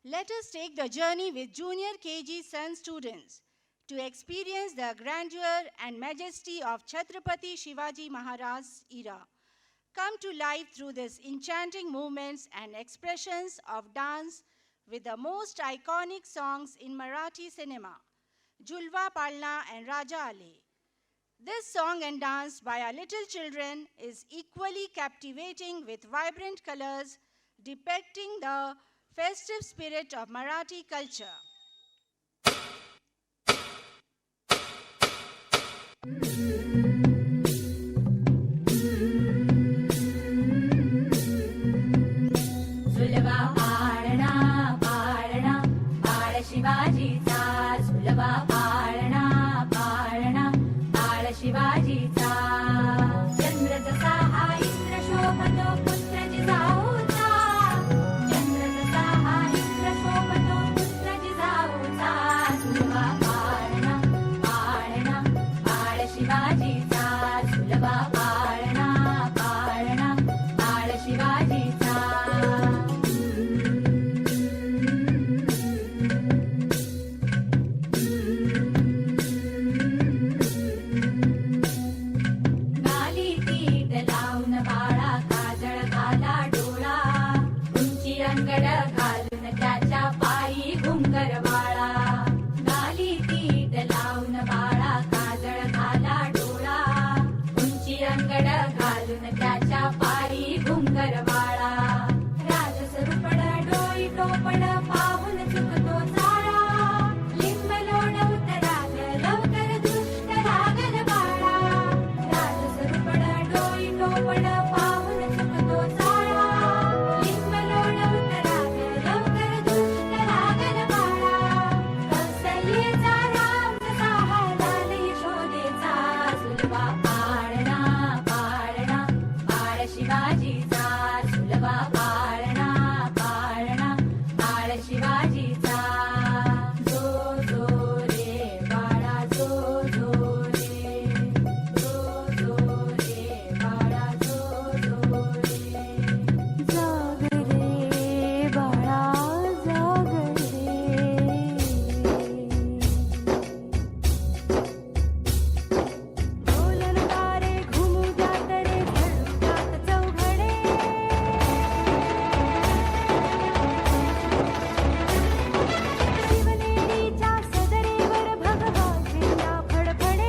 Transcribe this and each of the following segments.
Let us take the journey with Junior KG Sun students to experience the grandeur and majesty of Chhatrapati Shivaji Maharaj's era. Come to life through these enchanting movements and expressions of dance with the most iconic songs in Marathi cinema, Julwa Palna and Raja Ale. This song and dance by our little children is equally captivating with vibrant colors depicting the festive spirit of Marathi culture. झुलवा पाळणा पाळणा बाळ शिवाजीचा झुलवा पाळणा पाळणा बाळ शिवाजीचा चंद्र जसा हा इंद्र शोभतो पुत्र जिजाऊचा चंद्र जसा हा इंद्र शोभतो पुत्र जिजाऊचा झुलवा पाळणा पाळणा बाळ शिवाजीचा झुलवा पाळणा पाळणा बाळ शिवाजीचा गाली पीठ लावून बाळा काजळ घाला डोळा उंची अंगड घालून त्याच्या पायी घुंगर बाळा गाली पीठ लावून बाळा काजळ घाला डोळा उंची अंगड घालून त्याच्या पायी घुंगर बाळा राजसरूपड डोई टोपड पाहून चुकतो चाळा लिंब लोण उतराग लवकर दुष्ट लागल बाळा राजसरूपड डोई टोपड पाहून चुकतो चाळा लिंब लोण उतराग लवकर दुष्ट लागल बाळा कौसल्येचा राम जसा हा लाल यशोदेचा झुलवा पाळणा पाळणा बाळ शिवाजीचा झुलवा पाळणा पाळणा बाळ शिवाजीचा जो जो रे बाळा जो जो रे जो जो रे बाळा जो जो रे जाग रे बाळा जाग रे डोलन तारे घुमू द्यात रे झळकात चौघडे शिवनेरीच्या सदरेवर भगवा झेंडा फडफडे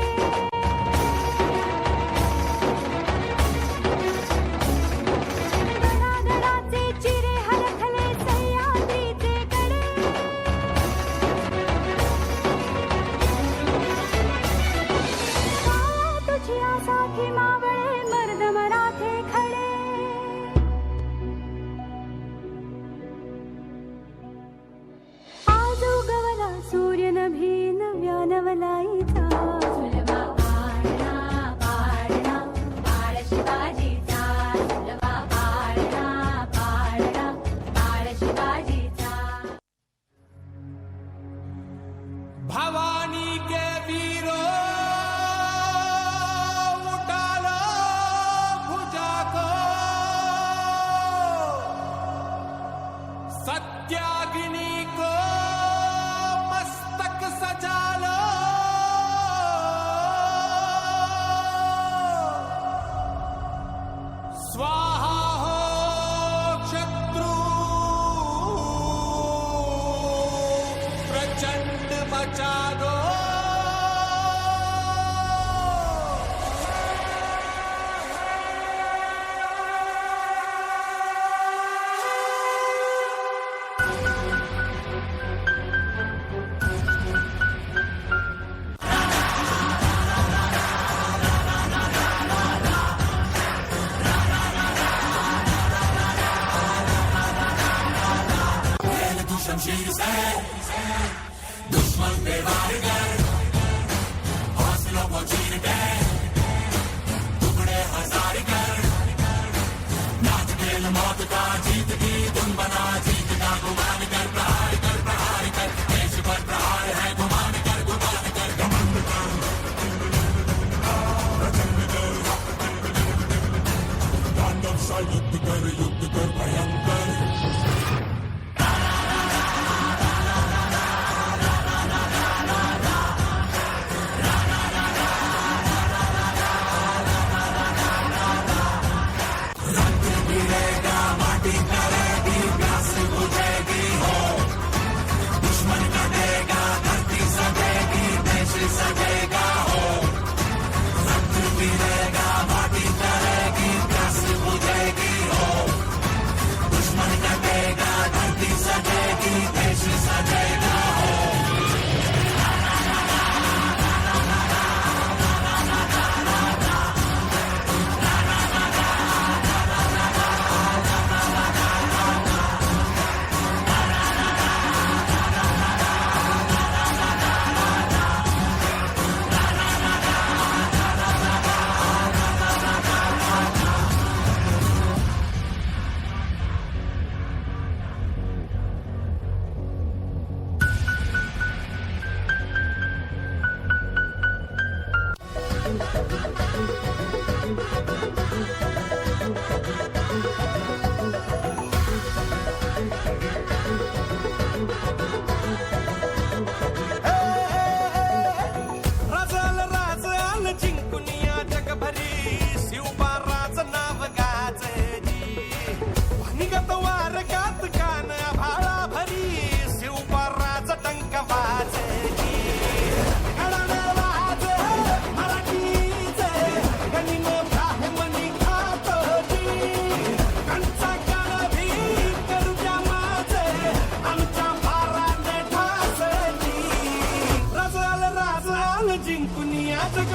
गडागडाचे चिरे हलखले सह्याद्रीचे कडे तुझी आसाठी मावळे मर्द मराठे खडे आज उगवला सूर्य नभी नव्या नवलाईचा झुलवा पाळणा पाळणा बाळ शिवाजीचा झुलवा पाळणा पाळणा बाळ शिवाजीचा भवानी के वीरो उठा लो भुजा को सत्याग्नि को मस्तक सजा लो स्वाहा हो शत्रु प्रचंड मचा दो युद्ध कर भयंकर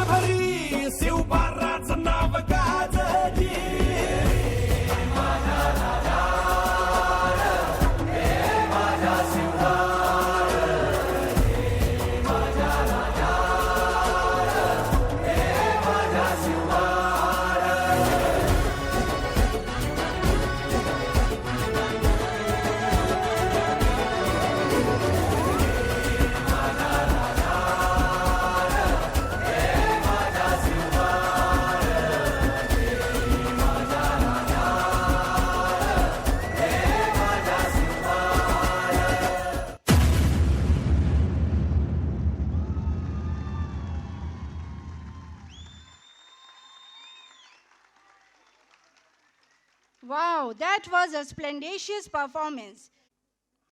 भरी शिवबाराचं नाव गाजली Wow, that was a splendid performance.